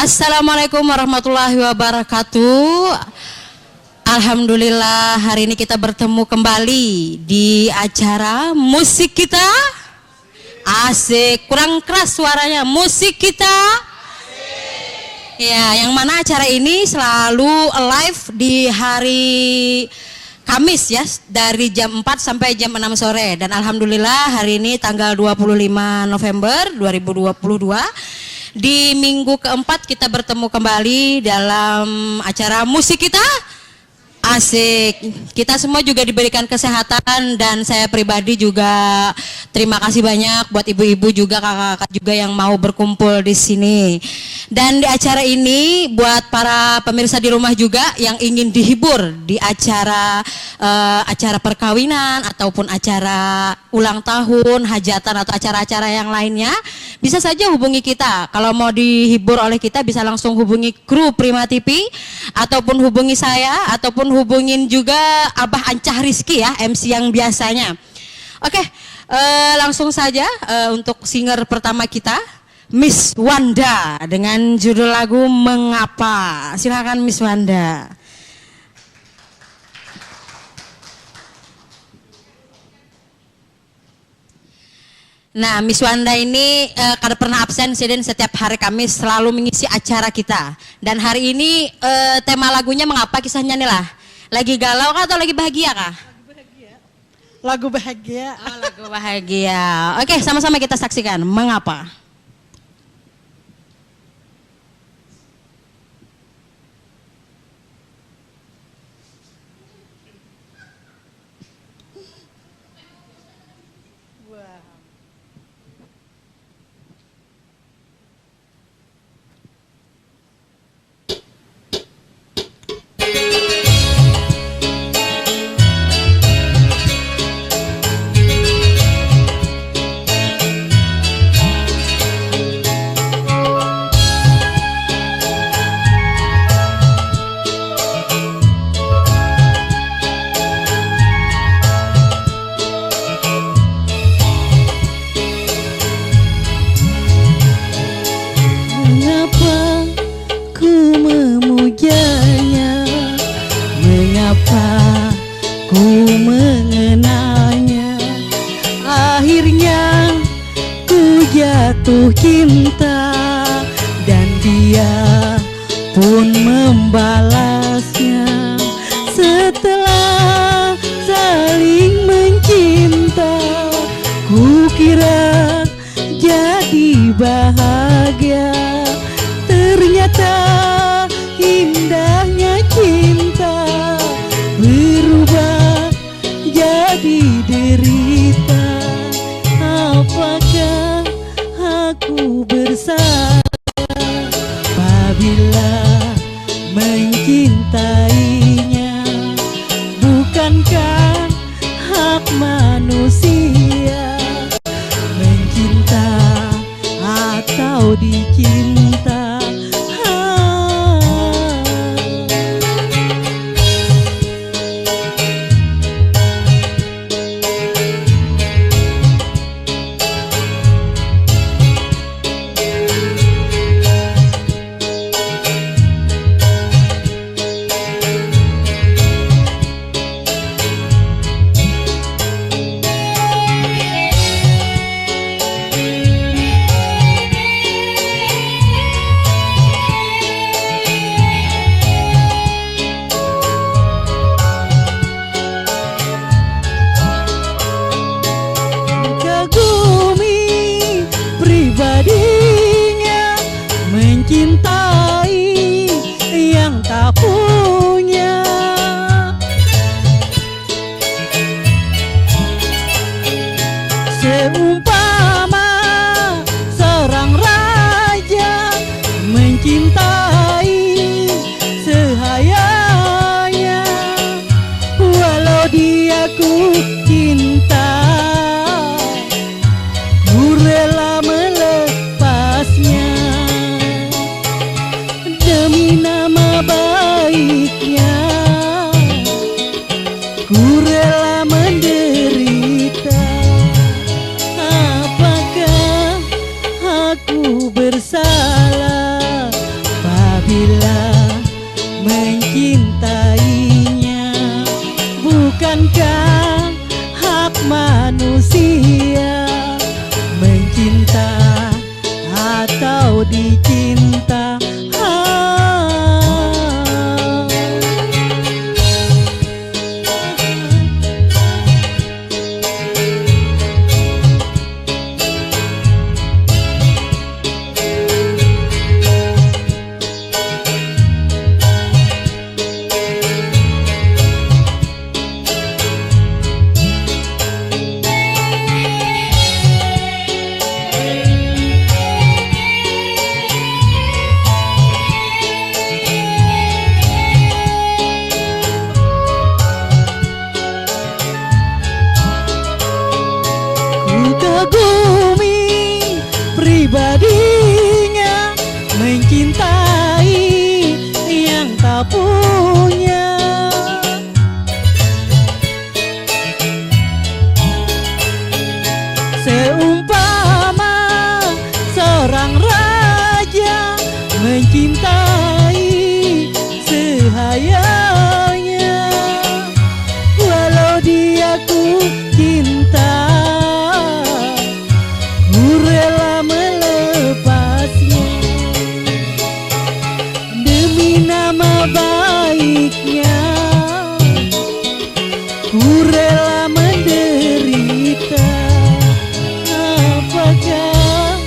Assalamualaikum warahmatullahi wabarakatuh. Alhamdulillah hari ini kita bertemu kembali di acara musik kita. Asik, kurang keras suaranya. Musik kita. Asik. Ya, yang mana acara ini selalu live di hari Kamis ya, dari jam 4 sampai jam 6 sore. Dan alhamdulillah hari ini tanggal 25 November 2022. Di minggu keempat kita bertemu kembali dalam acara musik kita. Asik. Kita semua juga diberikan kesehatan dan saya pribadi juga terima kasih banyak buat ibu-ibu juga kakak-kakak juga yang mau berkumpul di sini. Dan di acara ini buat para pemirsa di rumah juga yang ingin dihibur di acara perkawinan ataupun acara ulang tahun, hajatan atau acara-acara yang lainnya, bisa saja hubungi kita. Kalau mau dihibur oleh kita bisa langsung hubungi kru Prima TV ataupun hubungi saya ataupun hubungin juga Abah Ancah Rizky ya, MC yang biasanya. Oke, langsung saja untuk singer pertama kita, Miss Wanda dengan judul lagu Mengapa. Silakan Miss Wanda. Nah, Miss Wanda ini kada pernah absen sih, dan setiap hari Kamis selalu mengisi acara kita. Dan hari ini tema lagunya mengapa, kisahnya nih lah. Lagi galau kah atau lagi bahagia kah? Lagu bahagia. Oh, lagu bahagia. Oke, sama-sama kita saksikan mengapa. Jatuh cinta dan dia pun membalasnya. Setelah saling mencinta, kukira jadi bahagia. Ternyata indahnya cinta berubah jadi derita. Apakah aku bersalah apabila mencintainya? Bukankah hak manusia mencinta atau dicinta? Mencintai yang tak punya, seumpama seorang raja mencintai sehayanya, walau ku rela menderita. Apakah aku bersalah apabila mencintainya? Bukankah hak manusia mencinta atau dicinta? Kagumi pribadinya mencintai yang tak punya. Seumpama seorang raja mencintai sehayanya, walau dia ku cinta, ku rela melepasnya demi nama baiknya. Ku rela menderita. Apakah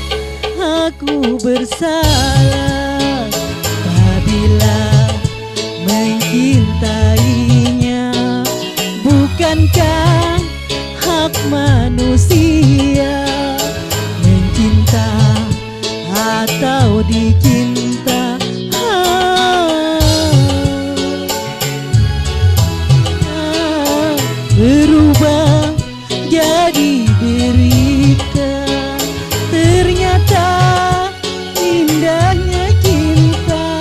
aku bersalah apabila mencintainya? Bukankah hak manusia mencinta atau dicinta? Berubah jadi derita, ternyata indahnya cinta.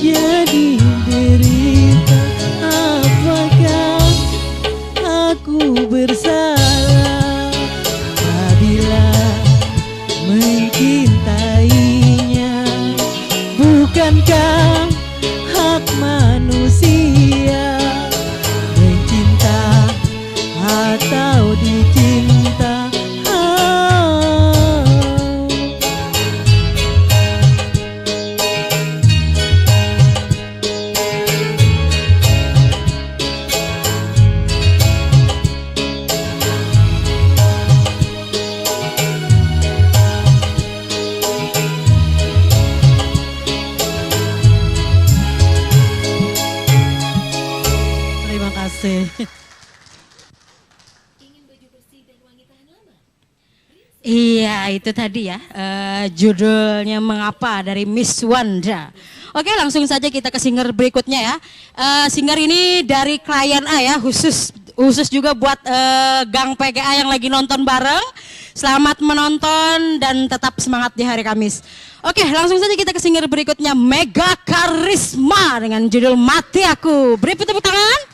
Jadi derita. Apakah aku bersalah apabila mencintainya? Bukankah hak manusia mencinta atau dicinta? Terima kasih. Iya, itu tadi ya judulnya Mengapa dari Miss Wanda. Oke, langsung saja kita ke singer berikutnya ya. Singer ini dari klien A ya, khusus juga buat Gang PGA yang lagi nonton bareng. Selamat menonton dan tetap semangat di hari Kamis. Oke, langsung saja kita ke singer berikutnya, Mega Karisma dengan judul Mati Aku. Beri tepuk tangan.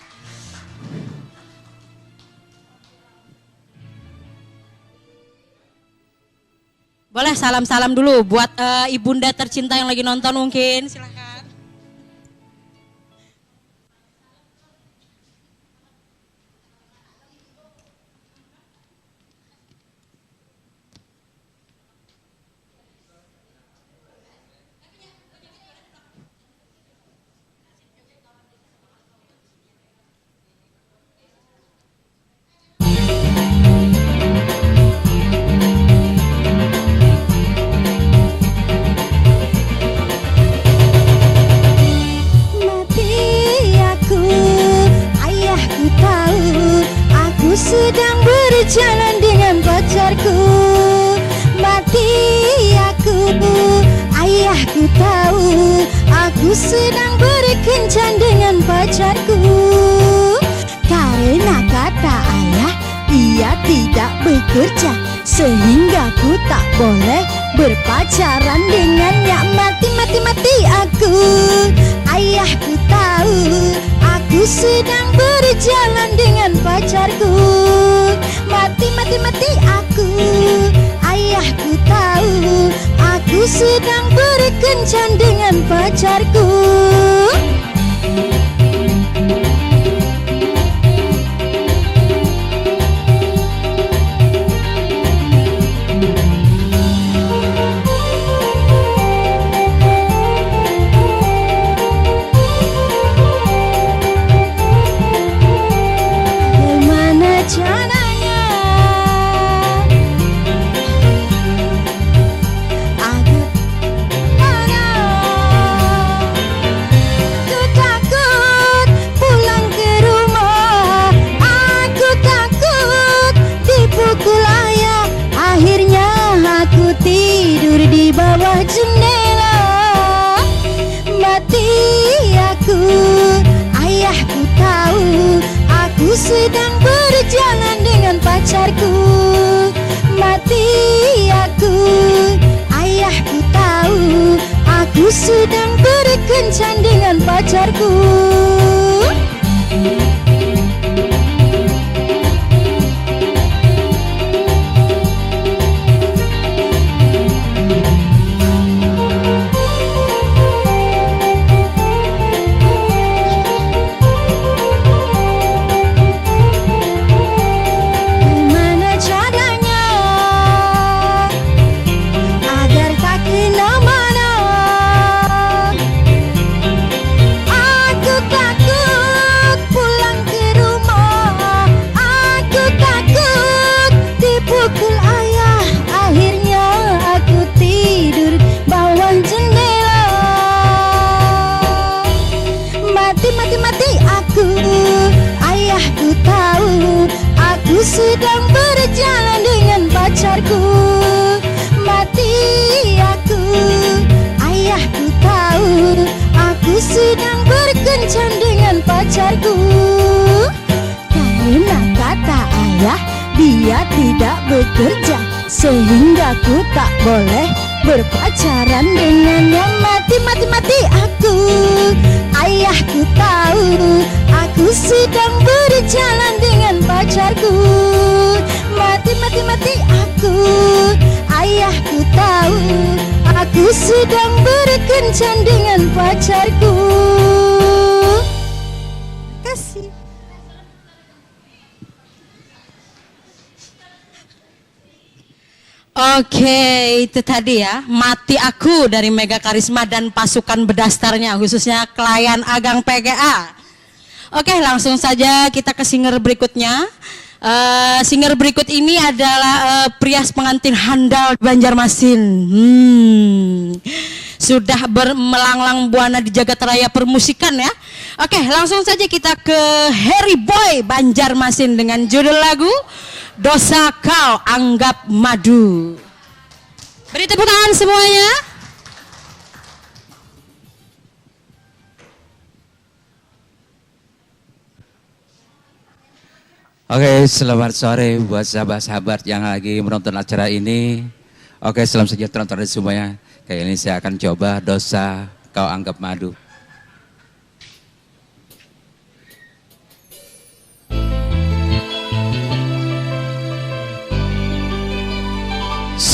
Boleh salam-salam dulu buat ibunda tercinta yang lagi nonton mungkin, silakan. Sedang berjalan dengan pacarku. Mati aku, ayahku tahu. Aku sedang berkencan dengan pacarku. Karena kata ayah, ia tidak bekerja, sehingga ku tak boleh berpacaran dengannya. Mati aku, ayahku tahu. Aku Aku sedang berjalan dengan pacarku. Mati aku, ayahku tahu. Aku sedang berkencan dengan pacarku. Tidur di bawah jendela. Mati aku, ayahku tahu. Aku sedang berjalan dengan pacarku. Mati aku, ayahku tahu. Aku sedang berkencan dengan pacarku. Mati aku, ayahku tahu. Aku sedang berjalan dengan pacarku. Mati aku, ayahku tahu. Aku sedang berkencan dengan pacarku. Karena kata ayah, dia tidak bekerja, sehingga ku tak boleh berpacaran dengannya. Mati aku, ayahku tahu. Aku sedang berjalan dengan pacarku. Mati aku, ayahku tahu. Aku sedang berkencan dengan pacarku. Kasih. Oke, itu tadi ya, Mati Aku dari Mega Karisma dan pasukan bedastarnya, khususnya klien Agang PGA. Oke, langsung saja kita ke singer berikutnya. Singer berikut ini adalah Prias pengantin handal Banjarmasin. Sudah melanglang buana di jagat raya permusikan ya. Oke, langsung saja kita ke Harry Boy Banjarmasin dengan judul lagu Dosa Kau Anggap Madu. Beri tepuk tangan semuanya. Oke, selamat sore buat sahabat-sahabat yang lagi menonton acara ini. Oke, selamat sejahtera untuk semuanya. Kali ini saya akan coba Dosa Kau Anggap Madu.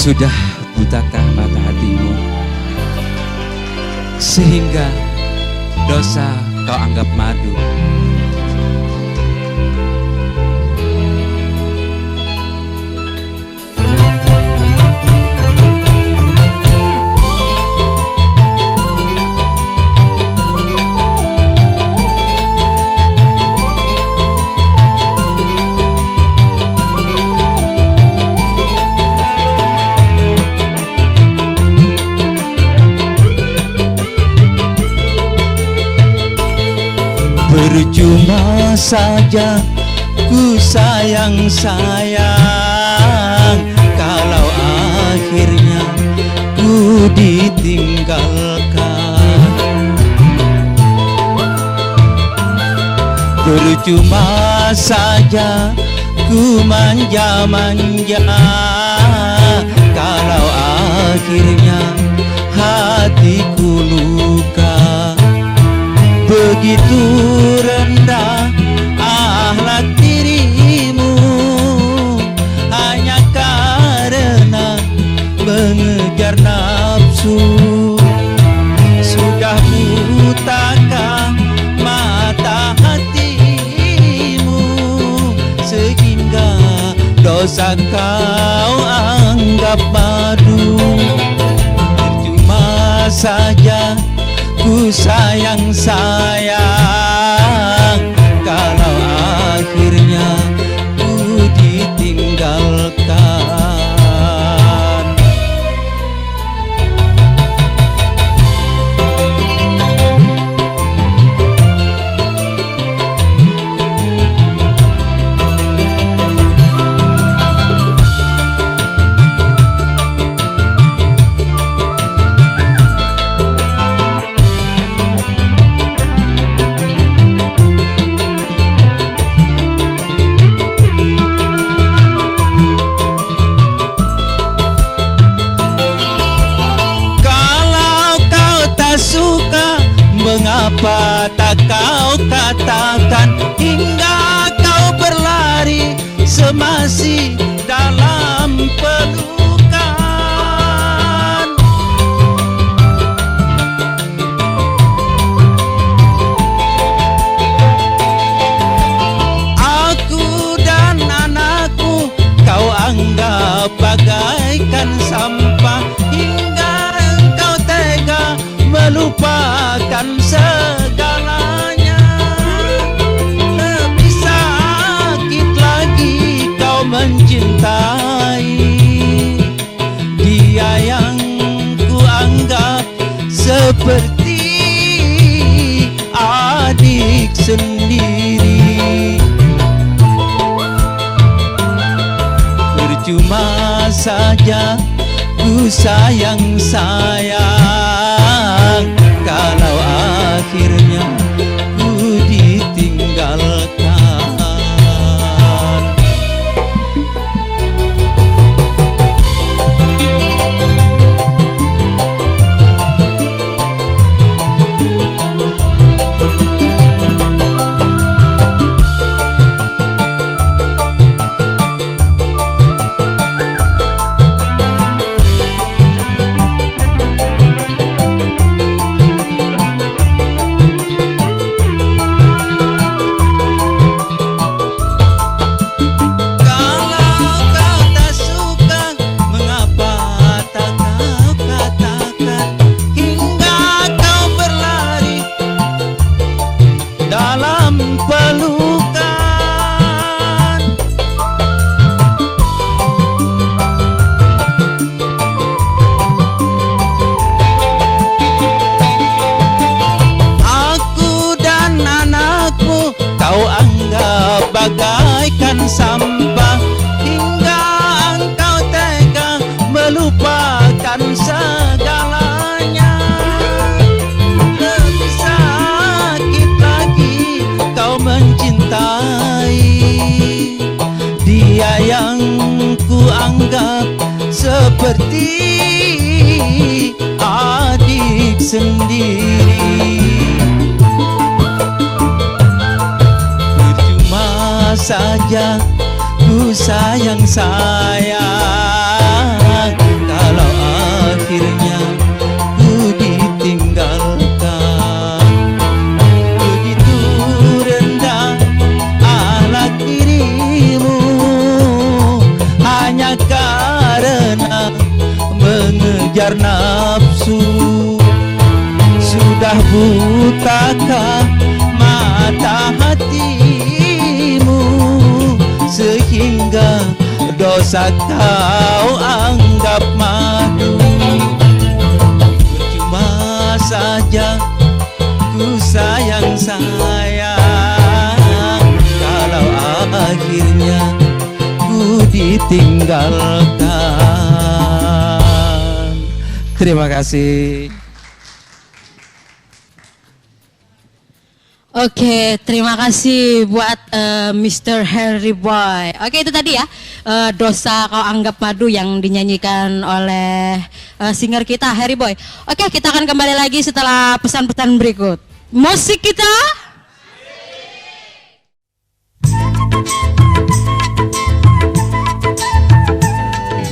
Sudah butakah mata hatimu, sehingga dosa kau anggap madu? Percuma saja ku sayang-sayang kalau akhirnya ku ditinggalkan. Percuma saja ku manja-manja kalau akhirnya hatiku luka. begitu rendah akhlak dirimu, hanya karena mengejar nafsu. Sudah butakah mata hatimu, sehingga dosa kau anggap madu. Percuma saja ku sayang-sayang kalau akhirnya ku ditinggalkan. Mengapa tak kau katakan hingga kau berlari semasi dalam pelukan? Aku dan anakku kau anggap bagaikan sampah, hingga engkau tega melupakan segalanya. Lebih sakit lagi kau mencintai dia yang ku anggap seperti adik sendiri. Percuma saja ku sayang-sayang kalau akhirnya ku ditinggalkan. Bagaikan sampah, hingga engkau tega melupakan segalanya. Lebih sakit lagi kau mencintai dia yang ku anggap seperti adik sendiri. Saja ku sayang-sayang kalau akhirnya ku ditinggalkan. Begitu rendah akhlak dirimu, hanya karena mengejar nafsu. Sudah butakah mata hatimu, sehingga dosa kau anggap madu. Percuma saja ku sayang-sayang kalau akhirnya ku ditinggalkan. Terima kasih. Oke, terima kasih buat Mr. Harry Boy. Oke, itu tadi ya, Dosa Kau Anggap Madu yang dinyanyikan oleh singer kita Harry Boy. Oke, kita akan kembali lagi setelah pesan-pesan berikut. Musik kita.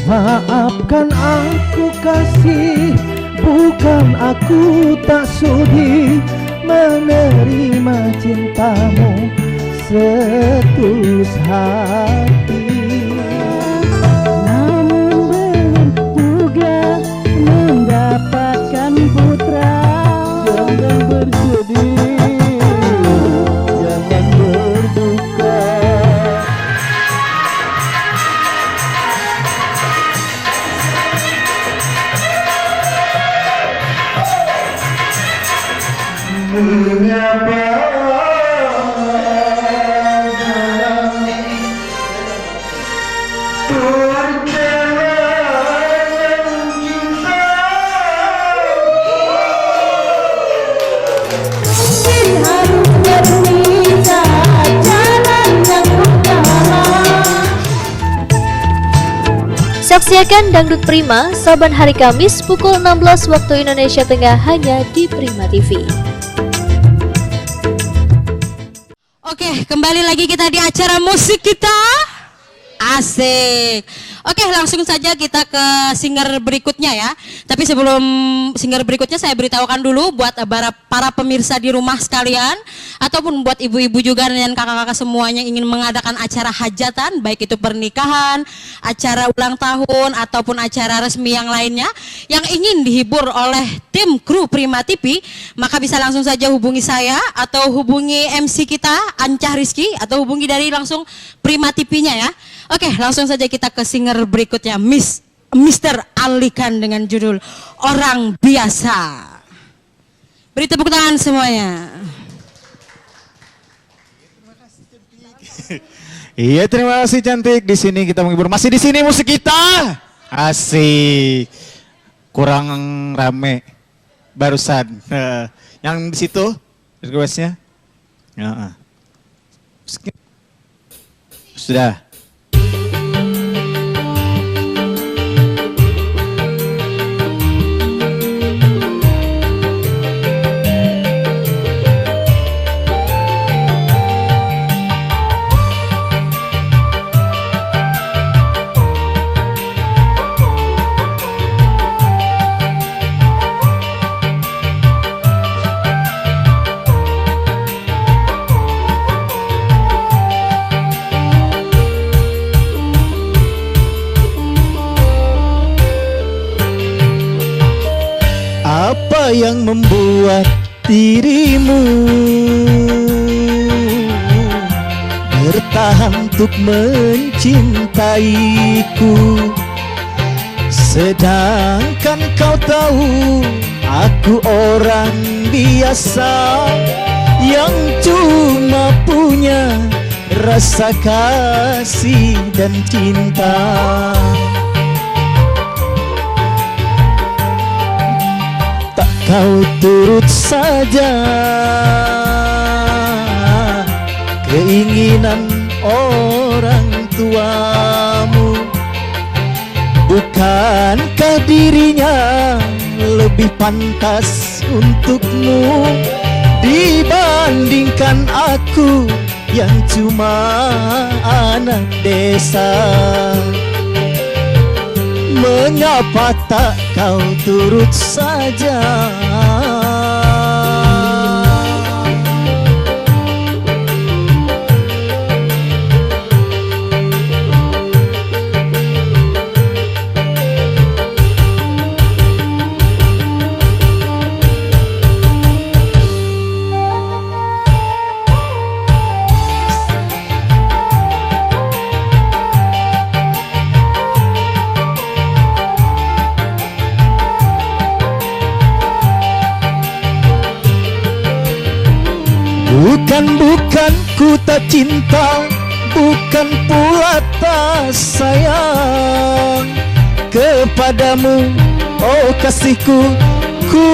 Maafkan aku kasih, bukan aku tak sudi menerima cintamu setulus hati. Namun belum juga mendapatkan putra. Jangan bersedih, jangan berduka. Mengapa Saksikan Dangdut Prima saban hari Kamis pukul 16 waktu Indonesia Tengah hanya di Prima TV. Oke, kembali lagi kita di acara musik kita. Asik. Oke, langsung saja kita ke singer berikutnya ya. Tapi sebelum singer berikutnya saya beritahukan dulu buat para pemirsa di rumah sekalian, ataupun buat ibu-ibu juga dan kakak-kakak semuanya yang ingin mengadakan acara hajatan, baik itu pernikahan, acara ulang tahun, ataupun acara resmi yang lainnya, yang ingin dihibur oleh tim kru Prima TV, maka bisa langsung saja hubungi saya atau hubungi MC kita Ancah Rizky, atau hubungi dari langsung Prima TV-nya ya. Oke, langsung saja kita ke singer berikutnya, Mr. Alikan dengan judul Orang Biasa. Beri tepuk tangan semuanya. Iya, terima kasih cantik. Di sini kita menghibur. Masih di sini musik kita. Asik. Kurang rame barusan. Yang di situ requestnya. Sudah. Apa yang membuat dirimu bertahan untuk mencintaiku, sedangkan kau tahu aku orang biasa yang cuma punya rasa kasih dan cinta. Kau turut saja keinginan orang tuamu. Bukankah dirinya lebih pantas untukmu dibandingkan aku yang cuma anak desa? Mengapa tak kau turut saja? Bukan ku tak cinta, bukan pula tak sayang kepadamu, oh kasihku. Ku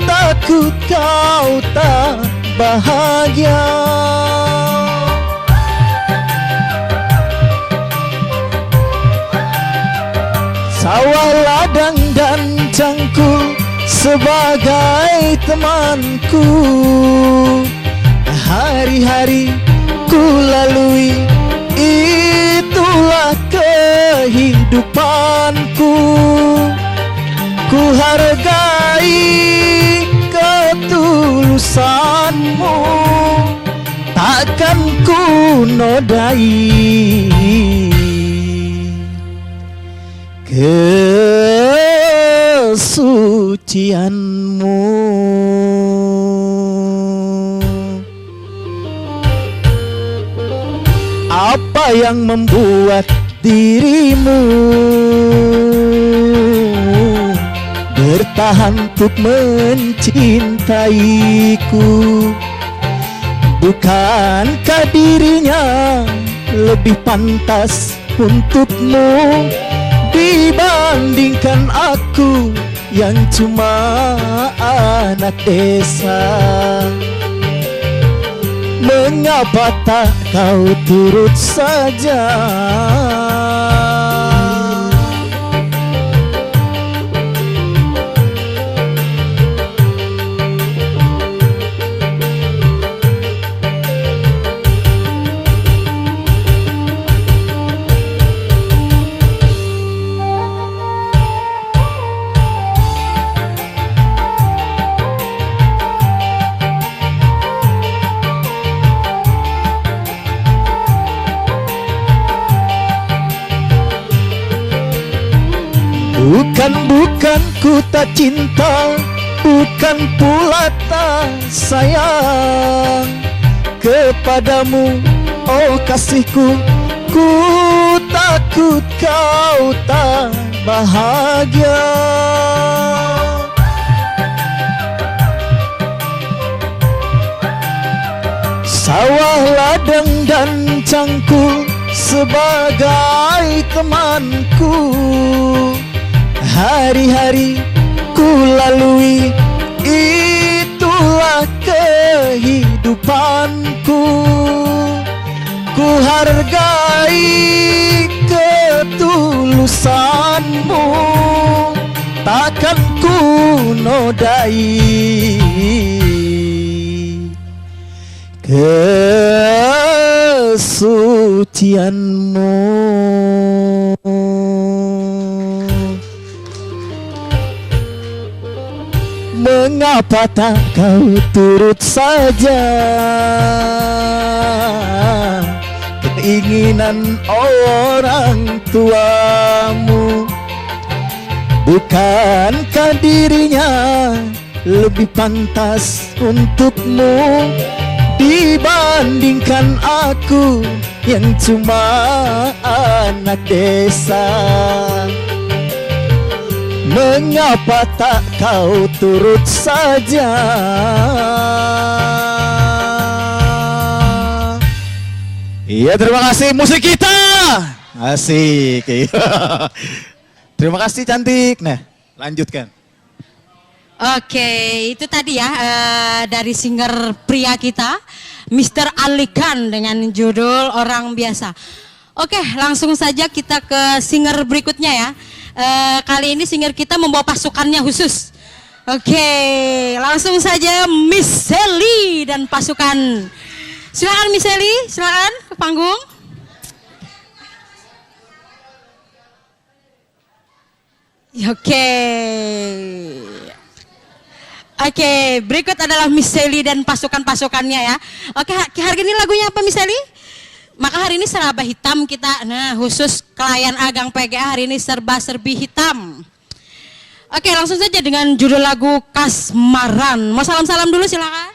takut kau tak bahagia. Sawah ladang dan cangkul sebagai temanku. Hari-hari ku lalui, itulah kehidupanku. Ku hargai ketulusanmu, takkan ku nodai kesucianmu. Apa yang membuat dirimu bertahan untuk mencintaiku? Bukankah dirinya lebih pantas untukmu dibandingkan aku yang cuma anak desa? Mengapa tak kau turut saja? Bukan ku tak cinta, bukan pula tak sayang kepadamu, oh kasihku. Ku takut kau tak bahagia. Sawah, ladang dan cangkul sebagai temanku. Hari-hari ku lalui, itulah kehidupanku. Ku hargai ketulusanmu, takkan ku nodai kesucianmu. Mengapa tak kau turut saja keinginan orang tuamu? Bukankah dirinya lebih pantas untukmu dibandingkan aku yang cuma anak desa? Mengapa tak kau turut saja? Iya, terima kasih musik kita. Asik. Terima kasih cantik. Nah, lanjutkan. Oke, itu tadi ya dari singer pria kita, Mr. Ali Khan dengan judul Orang Biasa. Oke, langsung saja kita ke singer berikutnya ya. Kali ini singer kita membawa pasukannya khusus. Oke, langsung saja Miss Sally dan pasukan. Silakan Miss Sally, silakan ke panggung. Oke, berikut adalah Miss Sally dan pasukan-pasukannya ya. Oke, hari ini lagunya apa Miss Sally? Maka hari ini serba hitam kita, nah khusus klien Agang PGA hari ini serba-serbi hitam. Oke, langsung saja dengan judul lagu Kasmaran. Mau salam-salam dulu silakan.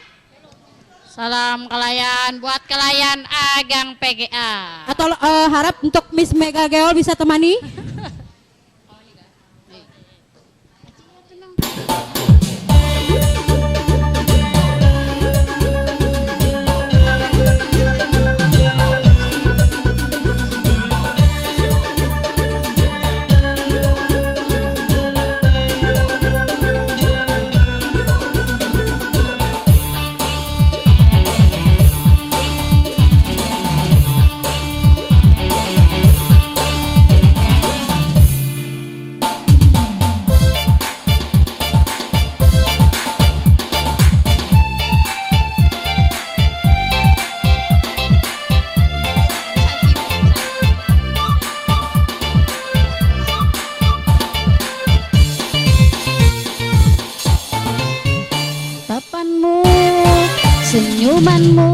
Salam klien buat klien Agang PGA. Atau harap untuk Miss Mega Geol bisa temani. senyumanmu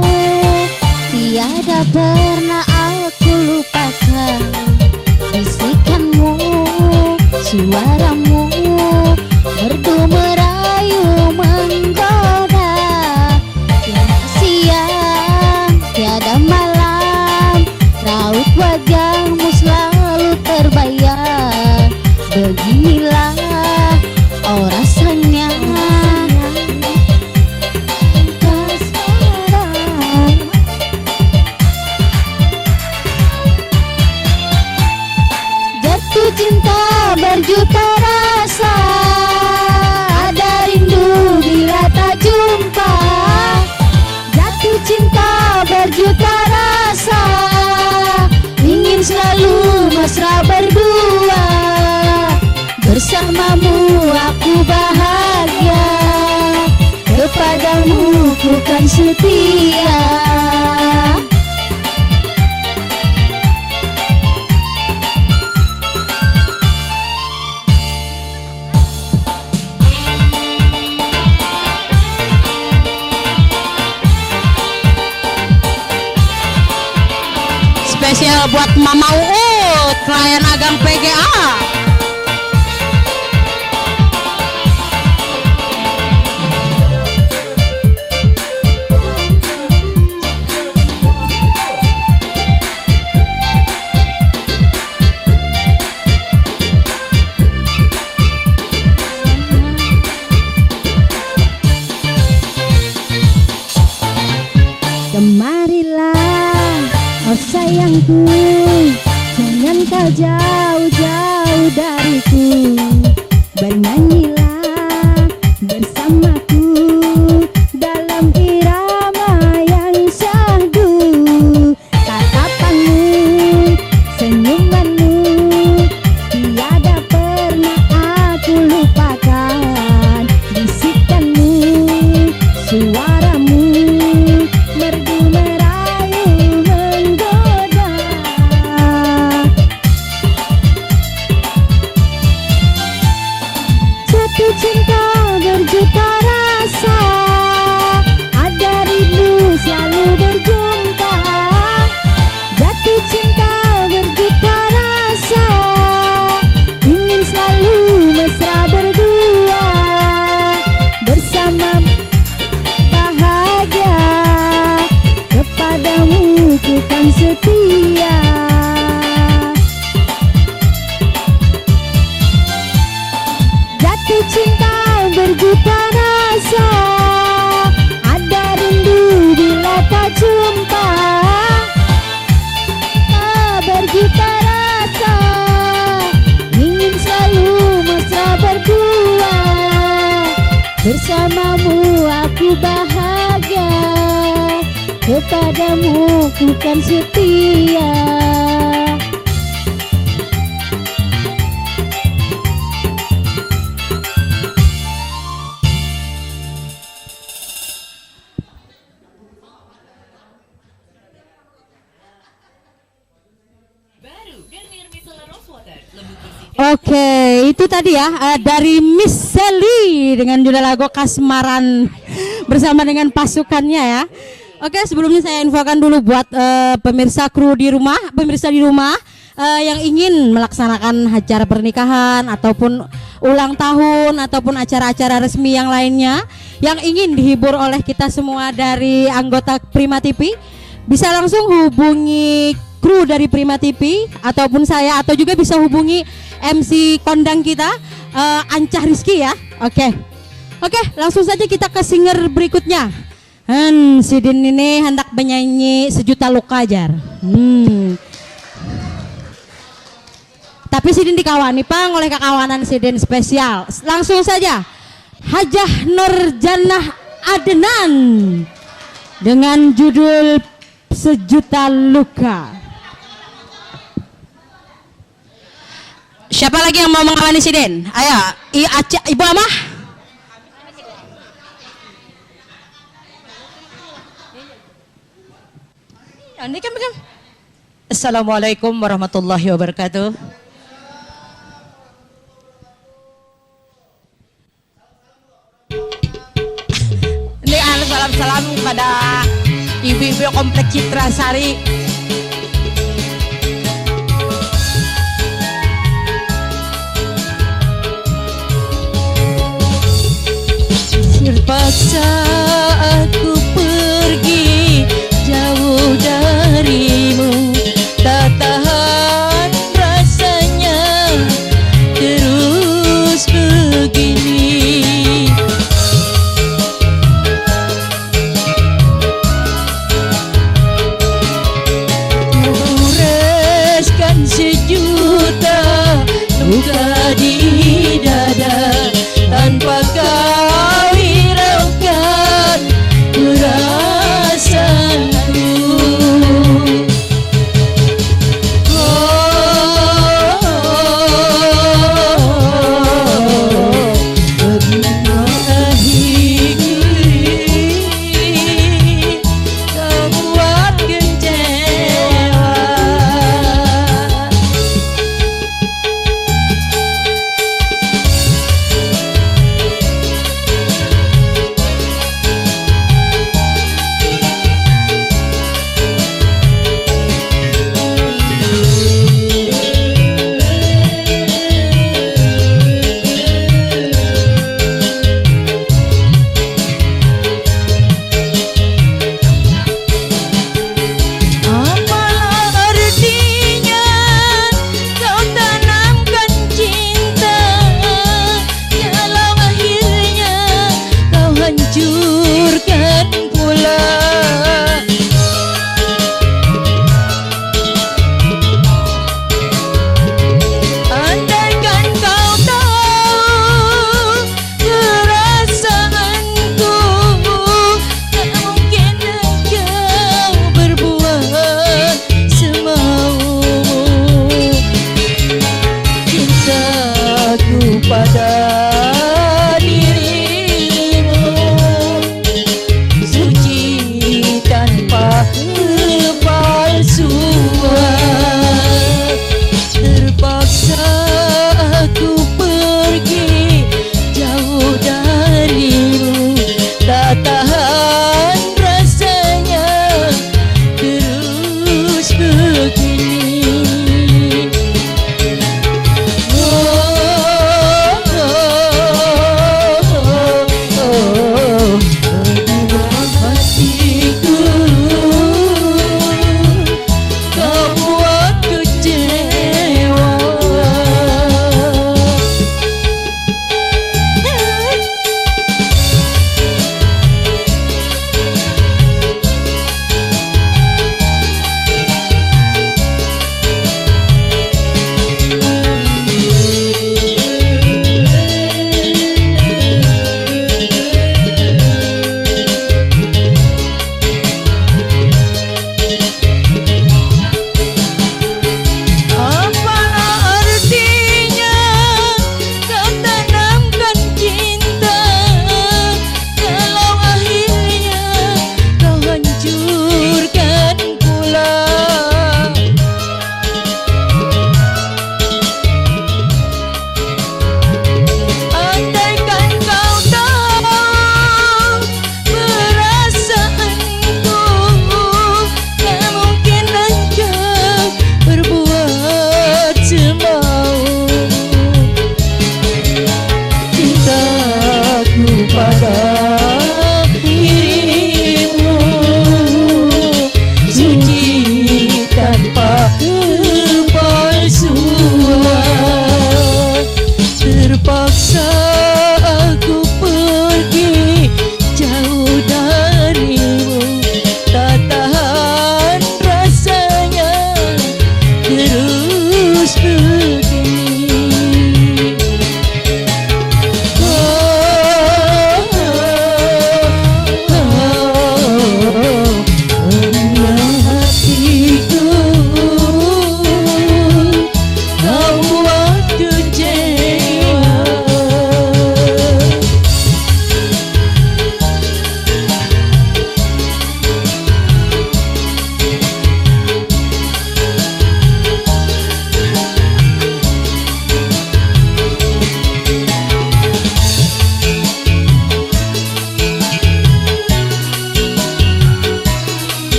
tiada pernah aku lupakan. Bisikanmu, suaramu merdu merayu menggoda. Tiada siang, tiada malam, raut wajahmu selalu terbayang. Beginilah oh rasanya jatuh cinta berjuta rasa, ada rindu bila tak jumpa. Jatuh cinta berjuta rasa, ingin selalu mesra berdua. Bersamamu aku bahagia, kepadamu ku kan setia. Spesial buat Mama Uut, klien Agang PGA. Kemarilah, oh sayangku, jangan kau jauh-jauh dariku. Bernyanyilah bersamaku dalam irama yang syahdu. Tatapanmu, senyumanmu tiada pernah aku lupakan. Bisikanmu, suaramu merdu merayu menggoda. Jatuh cinta berjuta rasa, ada rindu selalu berjumpa. Jatuh cinta berjuta rasa, ingin selalu mesra berdua. Bersama bahagia, kepadamu ku kan setia. Jatuh cinta berjuta rasa, ada rindu bila tak jumpa. Berjuta rasa, ingin selalu mesra berdua. Bersamamu aku bahagia, kepadamu ku kan setia. Oke, itu tadi ya dari Miss Sally dengan judul lagu Kasmaran bersama dengan pasukannya ya. Oke, sebelumnya saya infokan dulu buat pemirsa kru di rumah, pemirsa di rumah yang ingin melaksanakan acara pernikahan ataupun ulang tahun ataupun acara-acara resmi yang lainnya yang ingin dihibur oleh kita semua dari anggota Prima TV, bisa langsung hubungi kru dari Prima TV ataupun saya, atau juga bisa hubungi MC kondang kita Ancah Rizky ya. Oke, langsung saja kita ke singer berikutnya. Sidin ini hendak menyanyi Sejuta Luka Jar. Tapi Sidin dikawani pang oleh kekawanan Sidin spesial. Langsung saja Hajah Nurjanah Adnan dengan judul Sejuta Luka. Siapa lagi yang mau mengawani Sidin? Ayo, Ibu Amah. Assalamualaikum warahmatullahi wabarakatuh. Ini salam kepada ibu-ibu komplek Citra Sari. Terpaksa aku pergi jauh darimu, tak tahan rasanya terus begini. Kureskan sejuta luka di dada tanpa kau hiraukan.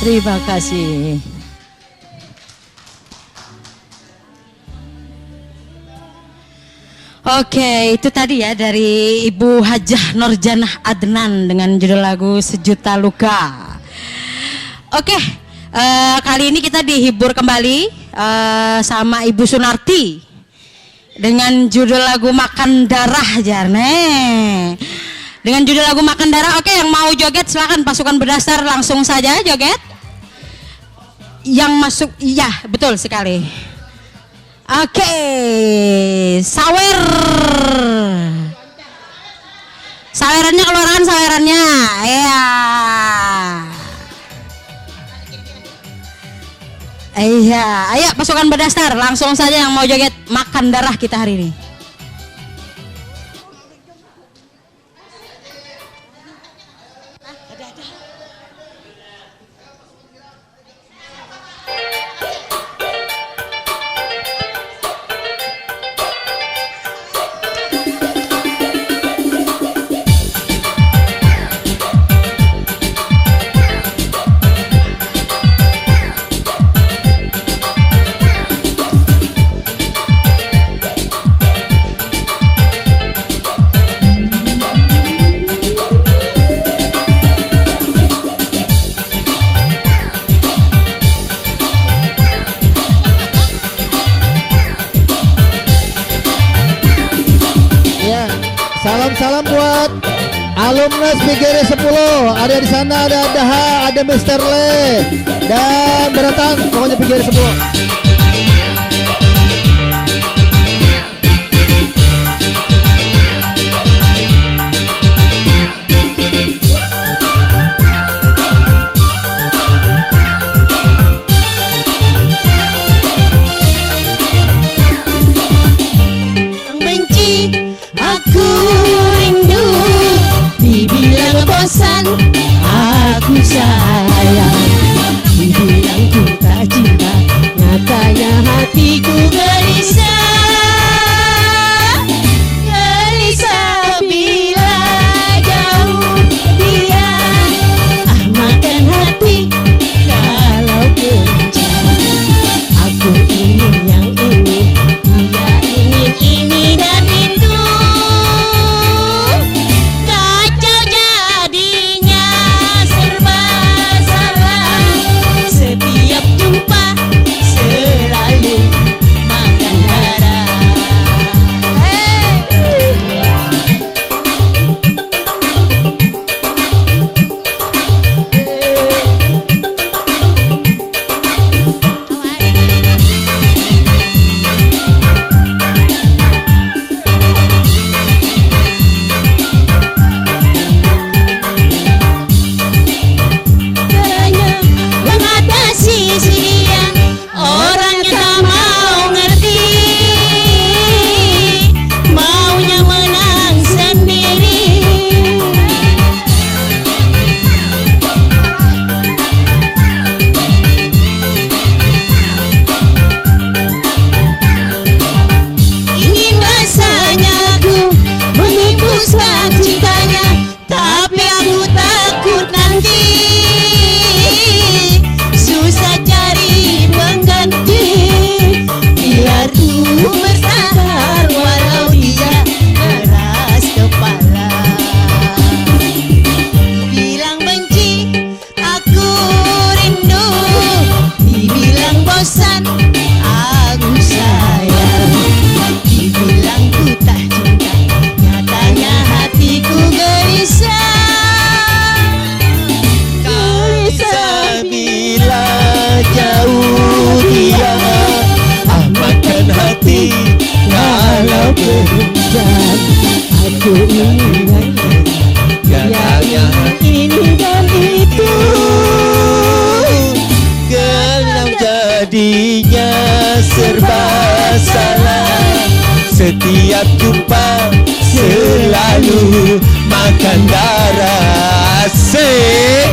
Terima kasih. Oke, itu tadi ya dari Ibu Hajah Nurjanah Adnan dengan judul lagu Sejuta Luka. Oke, kali ini kita dihibur kembali sama Ibu Sunarti dengan judul lagu Makan Darah Jarne. Dengan judul lagu Makan Darah. Oke, yang mau joget silakan pasukan berdasar langsung saja joget. Yang masuk, iya betul sekali. Oke, sawer. Sawerannya keluarkan sawerannya. Ya. Iya, ayo pasukan berdasar langsung saja yang mau joget Makan Darah kita hari ini. Salam buat alumnus PGRI 10. Ada di sana, ada Daha, ada Mr. Le dan Beratang, pokoknya PGRI 10. Aku sayang, dibilang ku tak cinta, nyatanya hatiku gelisah. Gelisah bila jauh dia, makan hati kalau kencang. Aku ingin yang ini, dia ingin ini dan itu. Aku ingin yang ini dan itu. Gelap jadinya serba salah. Setiap jumpa selalu makan darah. Asik.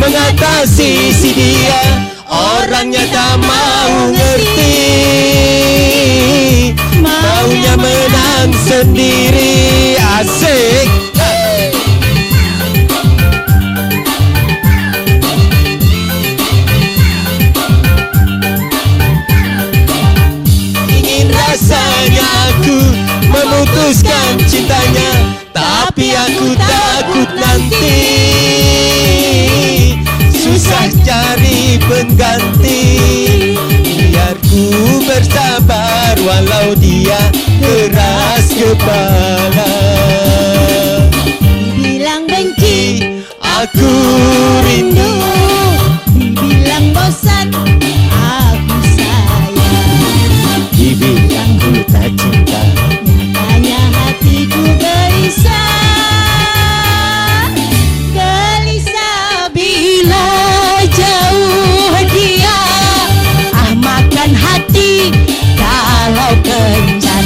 mengatasi si dia. Orangnya tak mau ngerti, maunya menang sendiri. Asik. Ingin rasanya aku memutuskan cintanya, tapi aku takut nanti susah cari pengganti. Biar ku bersabar walau dia keras kepala. Dibilang benci, aku rindu. dibilang bosan, aku sayang. Dibilang ku tak cinta, Nyatanya hatiku gelisah. Gelisah bila jauh dia. Makan hati kalau kencan.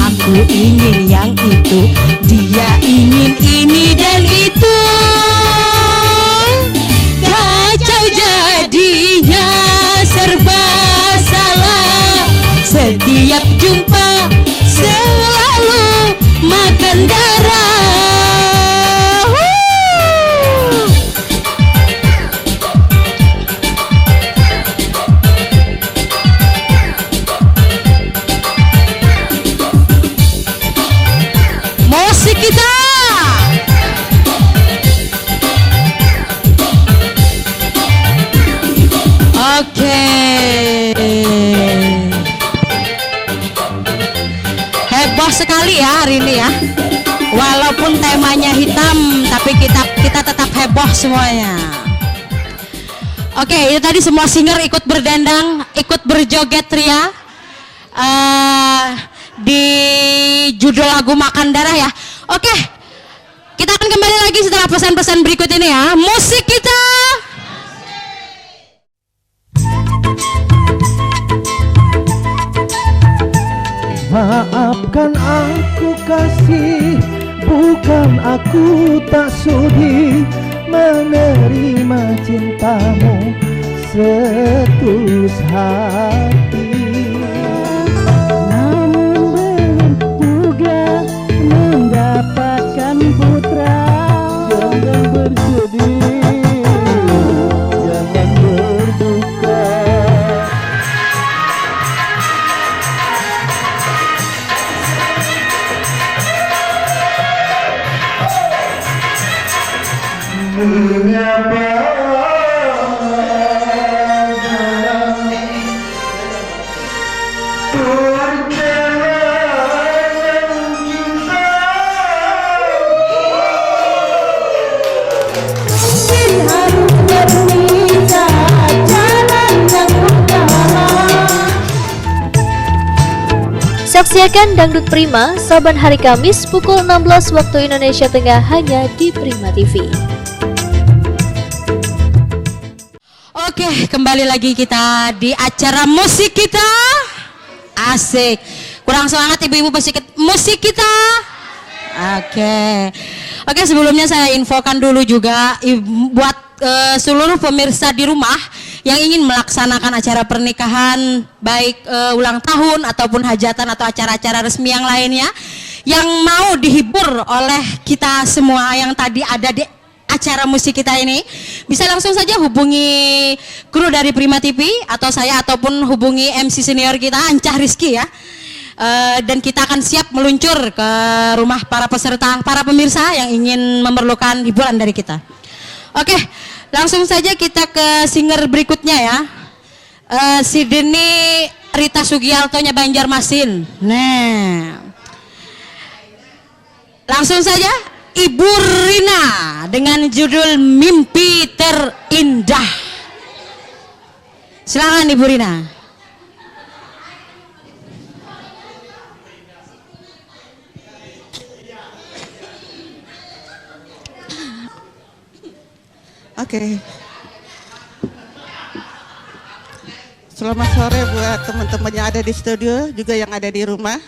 Aku ingin yang itu, dia ingin ini dan itu. Kacau jadinya, serba salah. Setiap jumpa selalu makan darah. Musik kita. Oke. Heboh sekali ya hari ini ya. Walaupun temanya hitam, tapi kita tetap heboh semuanya. Oke, itu tadi semua singer ikut berdendang, ikut berjoget ria. Di judul lagu Makan Darah ya. Oke, kita akan kembali lagi setelah pesan-pesan berikut ini ya. Musik kita. Maafkan aku kasih, bukan aku tak sudi menerima cintamu setulus hati. Mendapatkan putra, Jangan bersedih, jangan berduka. Mengapa Saksikan Dangdut Prima saban hari Kamis pukul 16 waktu Indonesia Tengah hanya di Prima TV. Oke, kembali lagi kita di acara musik kita. Asik. Kurang semangat ibu-ibu musik kita. Oke, sebelumnya saya infokan dulu juga buat seluruh pemirsa di rumah yang ingin melaksanakan acara pernikahan, baik ulang tahun ataupun hajatan atau acara-acara resmi yang lainnya, yang mau dihibur oleh kita semua yang tadi ada di acara musik kita ini, bisa langsung saja hubungi kru dari Prima TV atau saya, ataupun hubungi MC senior kita Ancah Rizky ya. Dan kita akan siap meluncur ke rumah para peserta, para pemirsa yang ingin memerlukan hiburan dari kita. Oke, langsung saja kita ke singer berikutnya ya. Si Deni Rita Sugiartonya Banjarmasin. Nah, langsung saja Ibu Rina dengan judul Mimpi Terindah. Silakan Ibu Rina. Oke. Selamat sore buat teman-teman yang ada di studio, juga yang ada di rumah.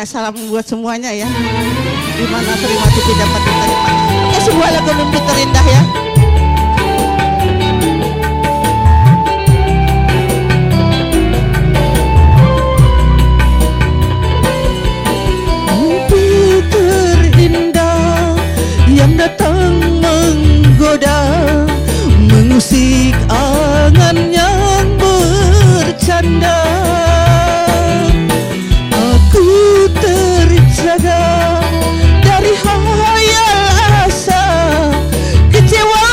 Salam buat semuanya ya. Dimana Prima TV dapat diterima. Oke, sebuah lagu mimpi terindah ya. Mimpi terindah yang datang menggoda, mengusik angan yang bercanda. Aku terjaga dari khayal asa, kecewa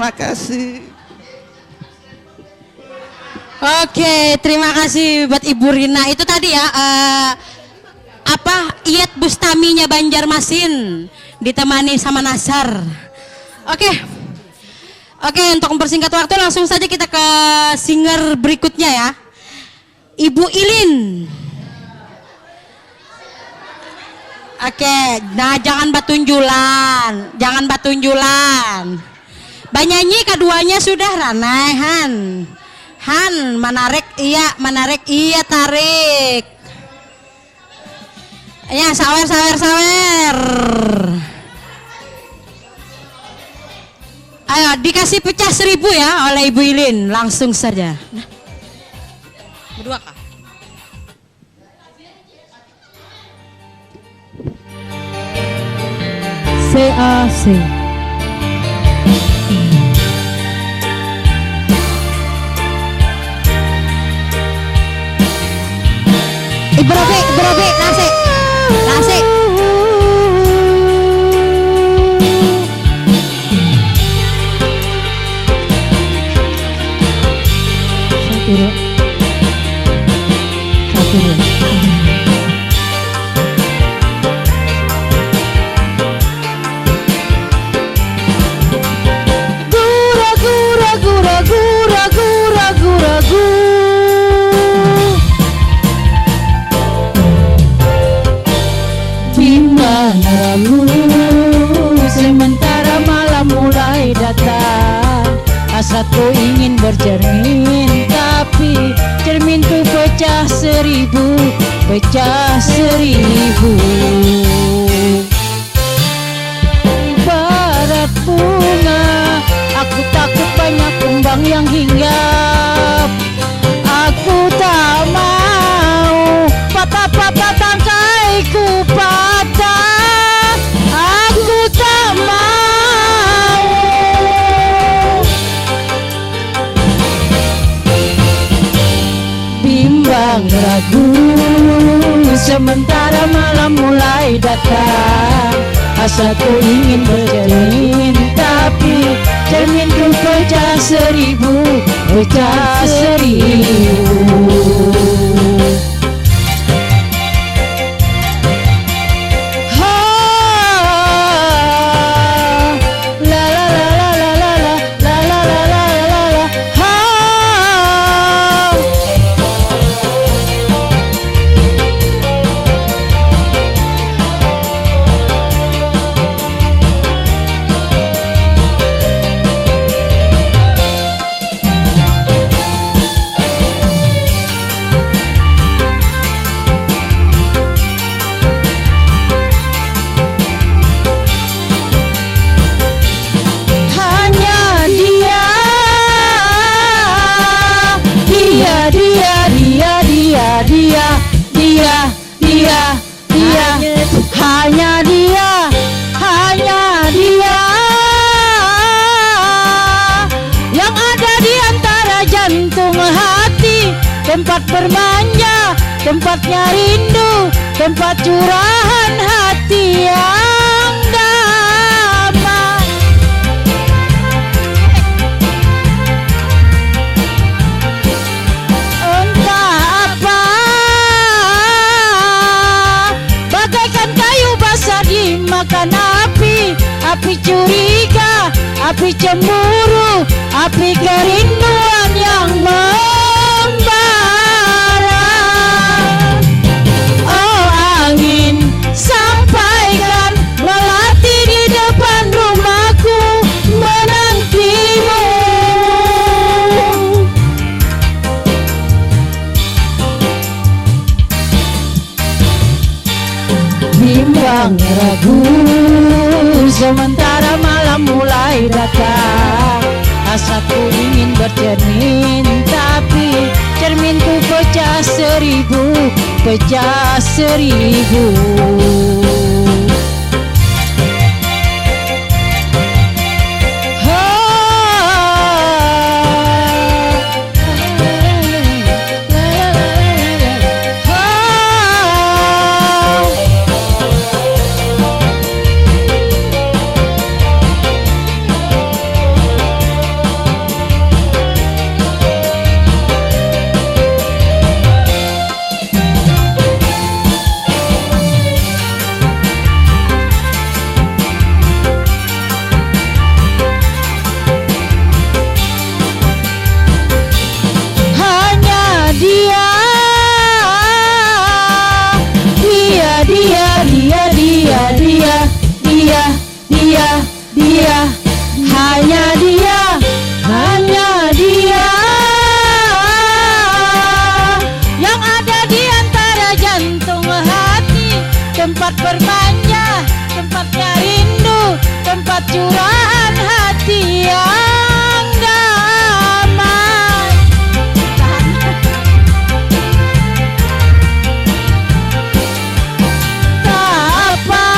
Terima kasih. Oke, terima kasih buat Ibu Rina. Itu tadi ya Iyet Bustaminya Banjarmasin ditemani sama Nasar. Oke, untuk mempersingkat waktu langsung saja kita ke singer berikutnya ya. Ibu Ilin. Oke, nah jangan batunjulan. Banyanyi keduanya sudah Ranahan. Han, menarik iya tarik. Ya, sawer. Ayo, dikasih pecah 1000 ya oleh Ibu Ilin, langsung saja. Nah, berdua kah? CAC. Ibu Robi, nasi. Sementara malam mulai datang, hasratku ingin bercermin, tapi cerminku pecah 1000. Ibarat bunga, aku takut banyak kembang yang hinggap. Aku tak mau patah-patah tangkaiku patah. Aku tak mau. Bimbang ragu, sementara malam mulai datang, hasratku ingin bercermin, tapi cerminku pecah 1000. Hanya dia yang ada di antara jantung hati, tempat bermanja, tempatnya rindu, tempat curahan hati yang damai. Entah apa, bagaikan kayu basah dimakan api, api curiga, api cemburu, api kerinduan yang membara. Oh angin, sampaikan melati di depan rumahku menantimu. Bimbang ragu, sementara malam mulai datang, hasratku ingin bercermin, tapi cerminku pecah 1000. hanya dia, hanya dia yang ada di antara jantung hati, tempat bermanja, tempatnya rindu, tempat curahan hati yang damai. Apa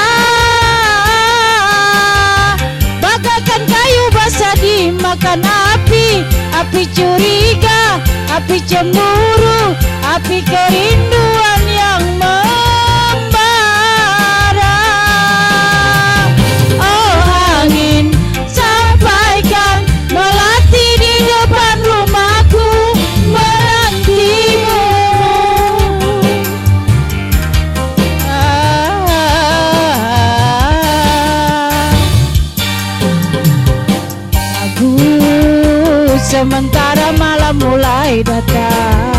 bagaikan kayu basah dimakan api, api curiga, api cemburu, api kerinduan yang membara. Oh angin, sampaikan melati di depan rumahku, menantimu. Sementara malam mulai datang,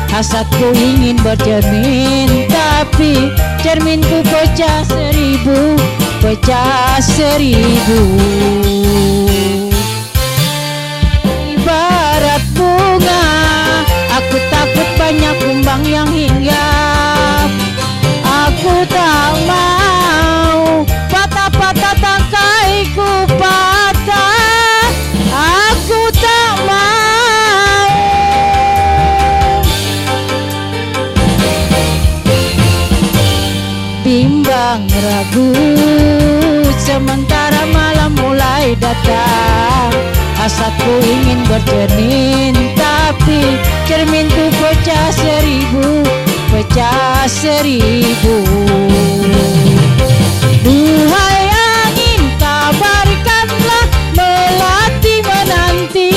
hasratku ingin bercermin, tapi cerminku pecah seribu, pecah seribu. Ibarat bunga, aku takut banyak kumbang yang hinggap. Aku tak mau patah-patah tangkaiku patah. Aku tak mau. Bimbang ragu, sementara malam mulai datang, hasratku ingin bercermin, tapi cerminku pecah seribu, pecah seribu. Duhai angin, kabarkanlah melati menanti.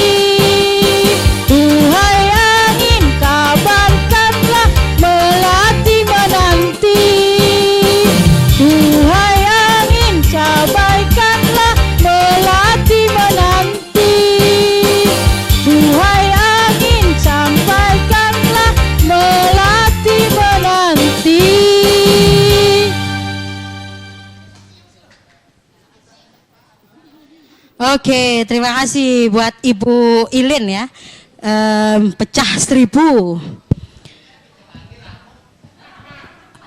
Duhai angin, kabarkanlah melati menanti. Duhai angin, sampaikanlah melati menanti. Duhai angin, sampaikanlah melati menanti. Oke, terima kasih buat Ibu Ilin ya. Pecah seribu.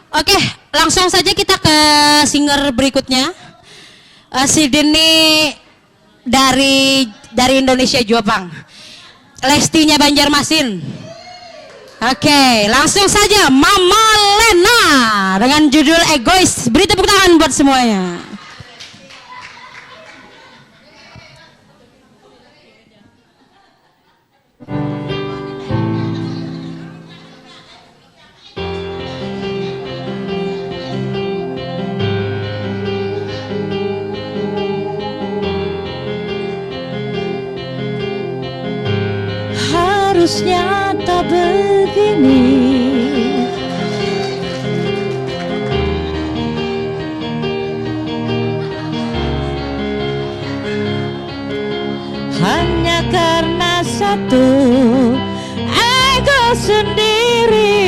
Oke, langsung saja kita ke singer berikutnya. Si Deni dari Indonesia Jopang. Lestinya Banjarmasin. Oke, langsung saja Mama Lena dengan judul Egois. Beri tepuk tangan buat semuanya. Harusnya tak begini, hanya karena satu ego sendiri.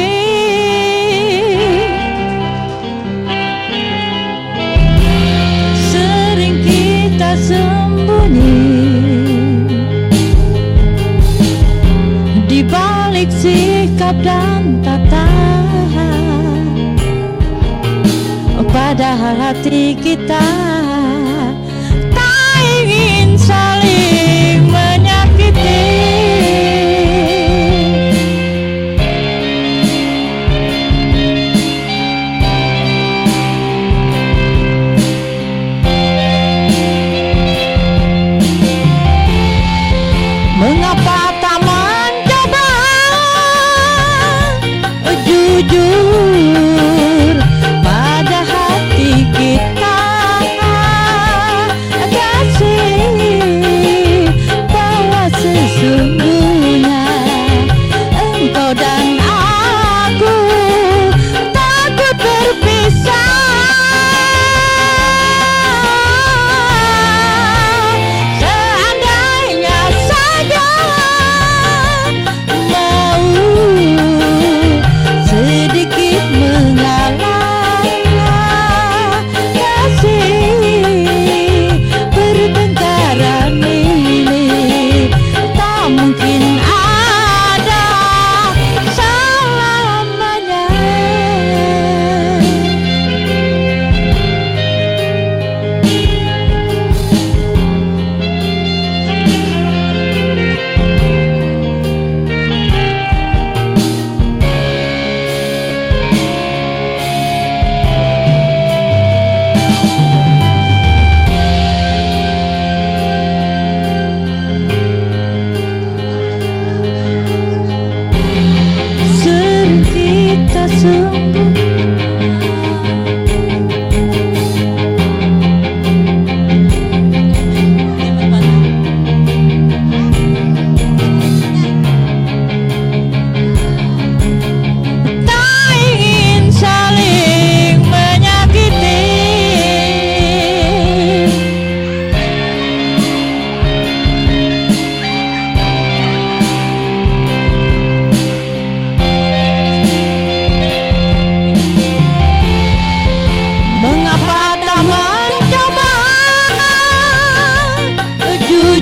Sering kita sembunyi di balik sikap dan tata, padahal hati kita tak ingin saling menyakiti. Mengapa tak mencoba jujur pada hati kita, kasih bahwa sesungguhnya engkau dan aku takut berpisah. Seandainya saja mau sedikit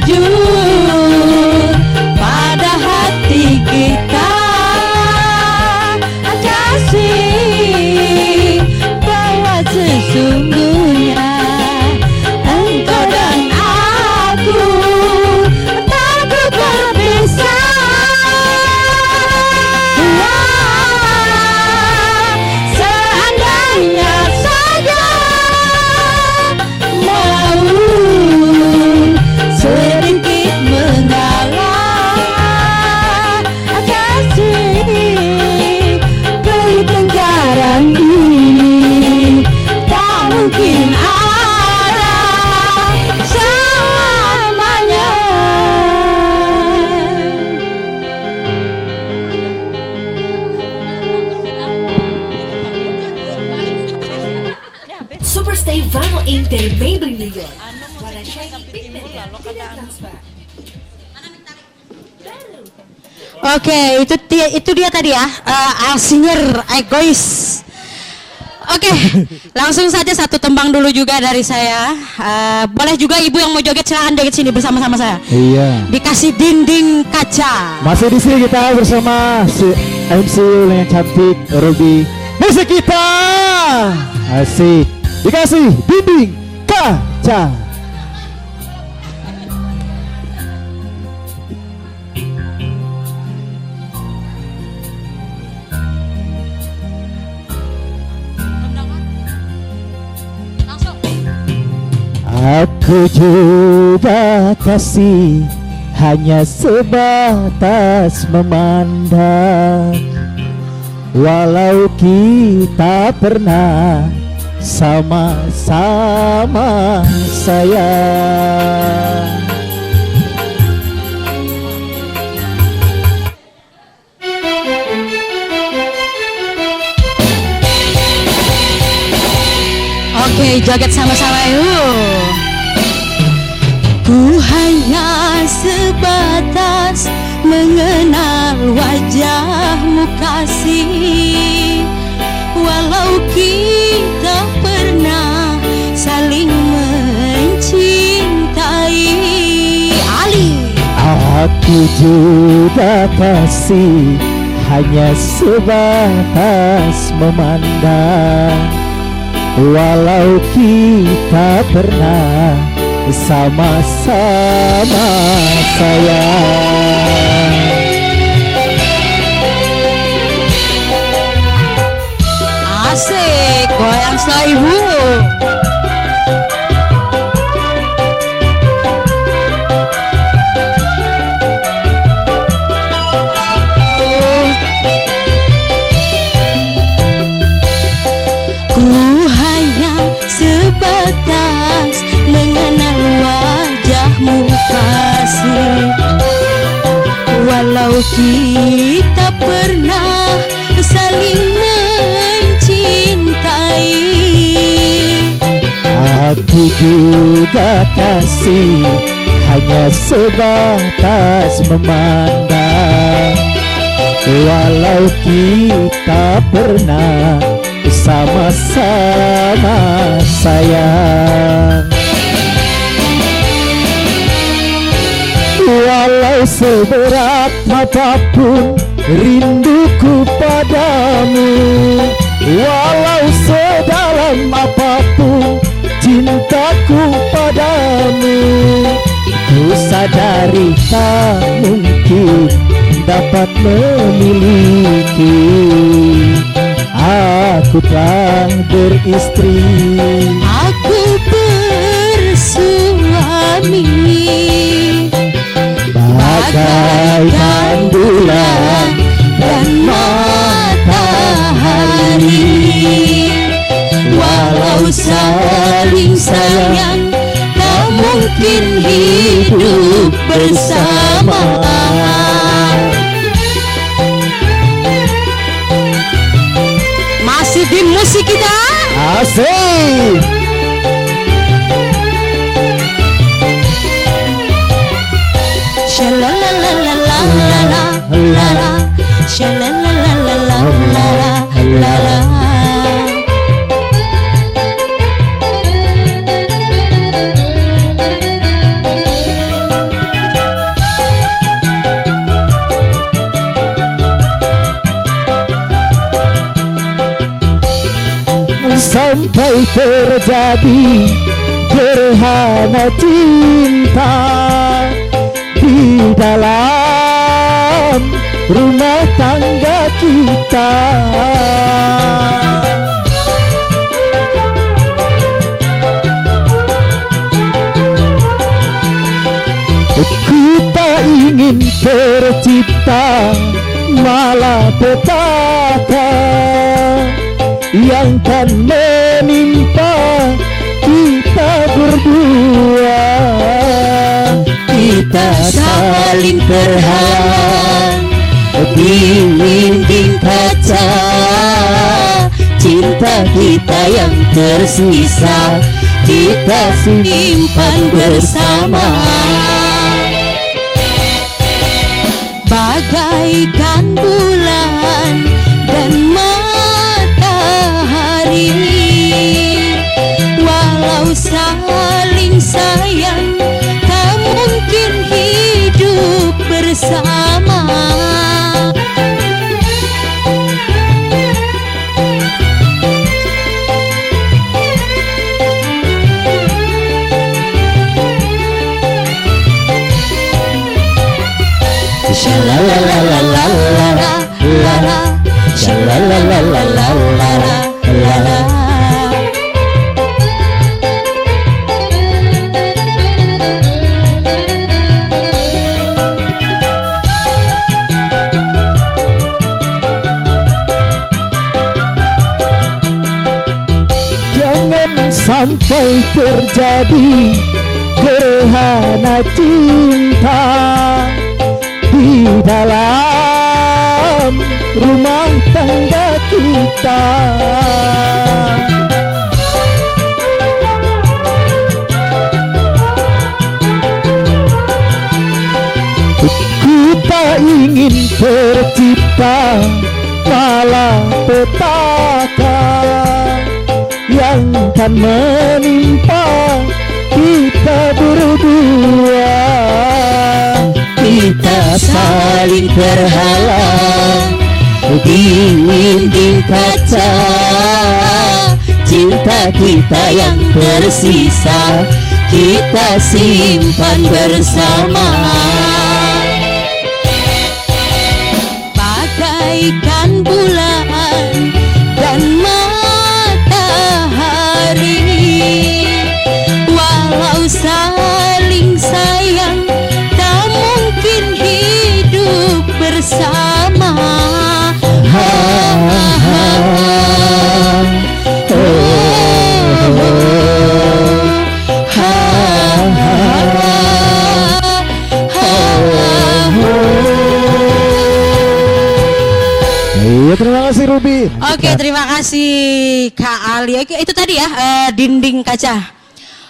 jujur pada hati kita, kasih bahwa sesungguhnya engkau dan aku takut berpisah. Seandainya saja mau sedikit mengalah, kasih pertengkaran ini tak mungkin ada selamanya. Superstay Vinyl Ink dari Maybelline New York. Warna shiny pigment tidak transparan. Oke, itu dia tadi ya, Alsinger Egois. Oke, langsung saja satu tembang dulu juga dari saya. Boleh juga ibu yang mau joget silahkan joget sini bersama-sama saya. Iya. Dikasih dinding kaca. Masih di sini kita bersama si MC yang cantik Ruby. Musik kita asik. Dikasih dinding kaca. Aku juga kasih hanya sebatas memandang, walau kita pernah sama-sama sayang. Oke, joget sama-sama yuk. Ku hanya sebatas mengenal wajahmu kasih, walau kita pernah saling mencintai. Ali. Aku juga kasih hanya sebatas memandang, walau kita pernah sama-sama sayang. Asik, goyang slow ibu. Ku hanya sebatas mengenal wajahmu kasih, walau kita pernah saling mencintai. Aku juga kasih hanya sebatas memandang, walau kita pernah sama-sama sayang. Walau seberat apapun rinduku padamu, walau sedalam apapun cintaku padamu, ku sadari tak mungkin dapat memiliki. Aku telah beristri, aku bersuami, bagaikan bulan dan matahari. Walau saling sayang, tak mungkin hidup bersama. Masih di musik kita. Asik. Shalalalalalalalala, shalalalalalalalala. sampai terjadi gerhana cinta di dalam rumah tangga kita. Kita ingin tercipta malapetaka yang kan menimpa kita berdua. Kita saling terhalang di dinding kaca, cinta kita yang tersisa kita simpan bersama. Bagaikan bulan dan matahari, walau saling sayang tak mungkin hidup bersama. Jangan sampai terjadi gerhana cinta di dalam rumah tangga kita. Kita ingin tercipta malapetaka yang kan menimpa kita berdua. Kita saling terhalang di dinding kaca, cinta kita yang tersisa kita simpan bersama. Bagaikan bulan dan matahari, walau saling sayang tak mungkin hidup bersama. Iya, terima kasih Ruby. Oke, terima kasih Kak Ali. Oke, itu tadi ya dinding kaca.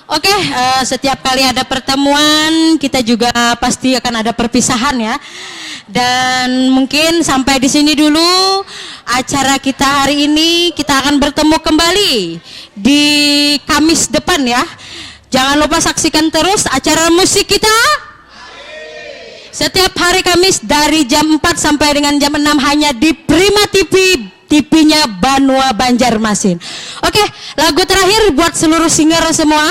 Oke, setiap kali ada pertemuan kita juga pasti akan ada perpisahan ya. Dan mungkin sampai di sini dulu acara kita hari ini. Kita akan bertemu kembali di Kamis depan ya. Jangan lupa saksikan terus acara musik kita. Setiap hari Kamis dari jam 4 sampai dengan jam 6 hanya di Prima TV, TV-nya Banua Banjarmasin. Oke, lagu terakhir buat seluruh singer semua.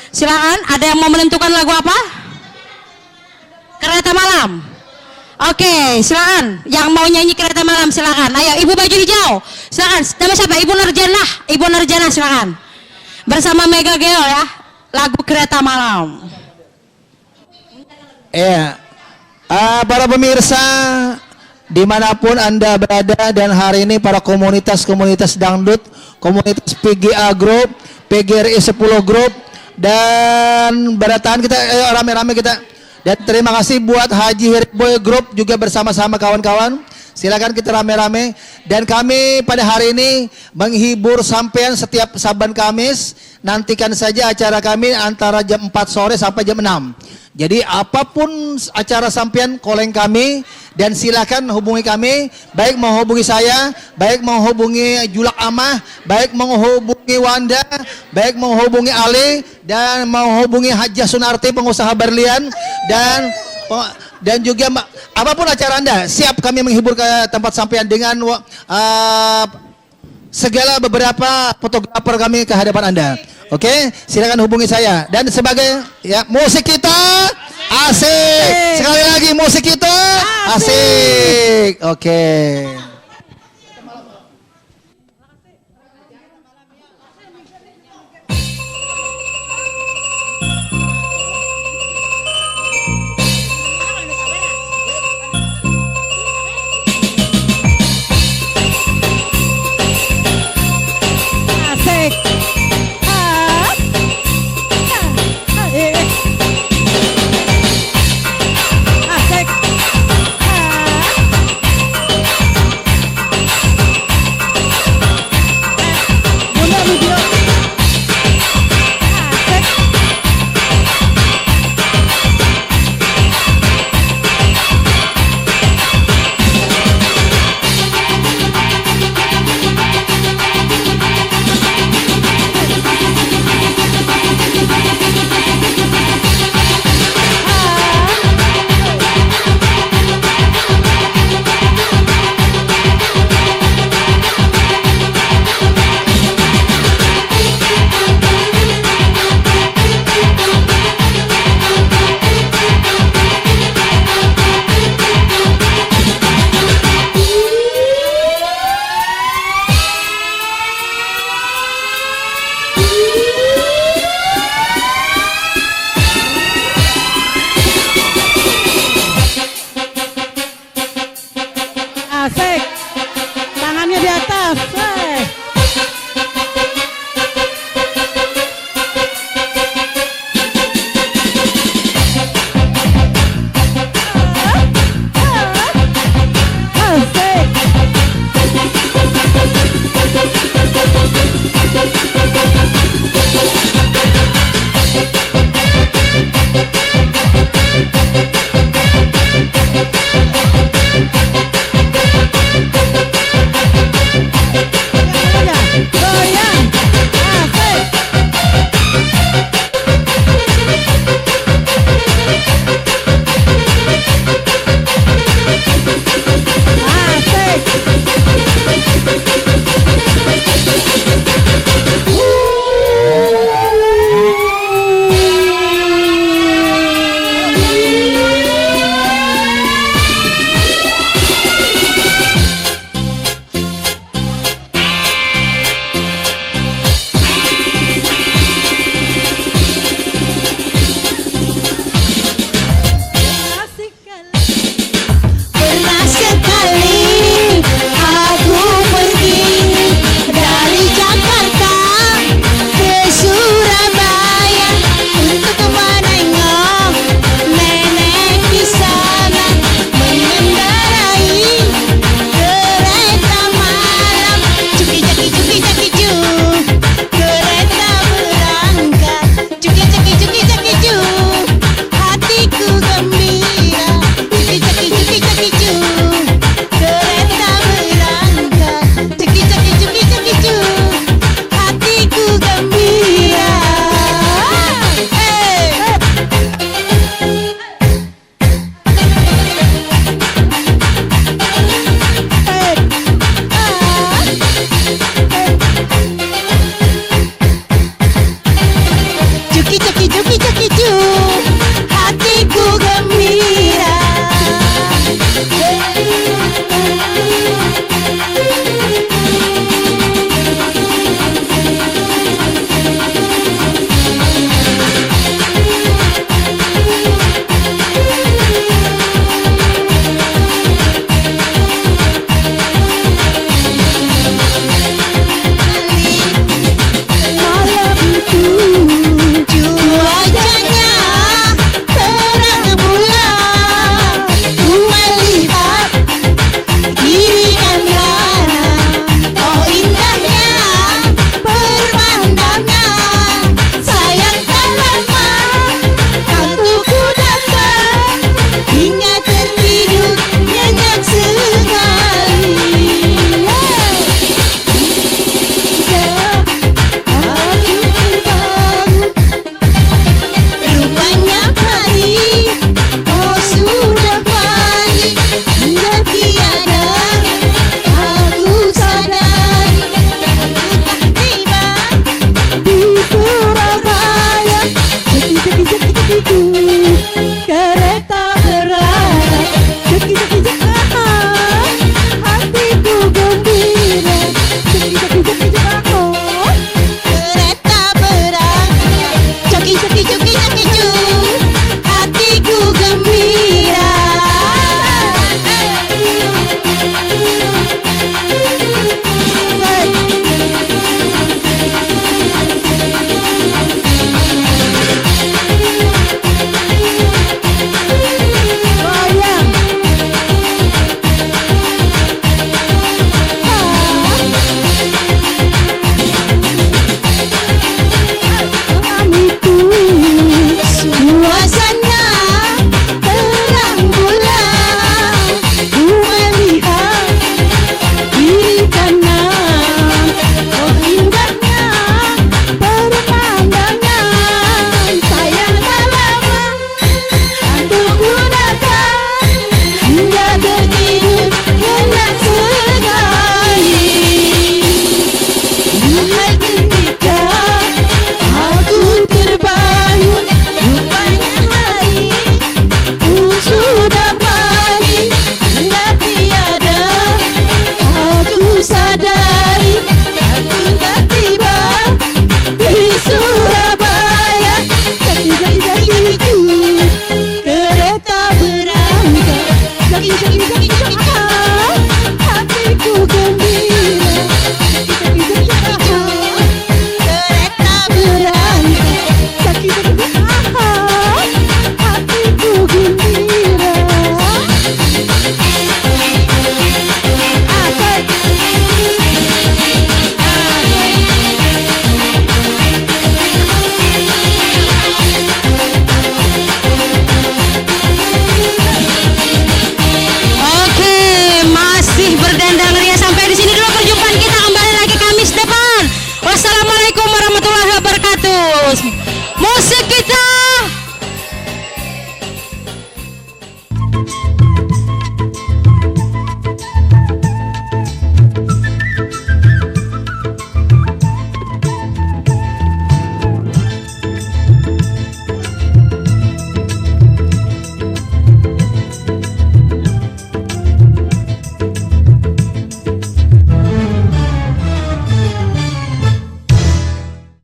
Silakan, ada yang mau menentukan lagu apa? Kereta Malam. Oke, silakan. Yang mau nyanyi Kereta Malam silakan. Ayo, Ibu baju hijau. Silakan. Nama siapa? Ibu Nurjana. Ibu Nurjana silakan. Bersama Mega Geo ya. Lagu Kereta Malam. Para pemirsa dimanapun Anda berada, dan hari ini para komunitas-komunitas dangdut, komunitas PGA Group, PGRI 10 Group, dan berataan kita rame-rame kita. Dan terima kasih buat Haji Heriboy Group juga bersama-sama kawan-kawan. Silakan kita rame-rame. Dan kami pada hari ini menghibur sampean setiap saban Kamis. Nantikan saja acara kami antara jam 4 sore sampai jam 6. Jadi apapun acara sampean koleng kami, dan silakan hubungi kami, baik menghubungi saya, baik menghubungi Julak Amah, baik menghubungi Wanda, baik menghubungi Ali, dan menghubungi Haji Sunarti pengusaha berlian, dan juga apapun acara Anda, siap kami menghibur ke tempat sampean dengan segala beberapa fotografer kami ke hadapan Anda. Oke, silakan hubungi saya. Dan sebagai ya musik kita asik. Sekali lagi musik kita asik. Oke.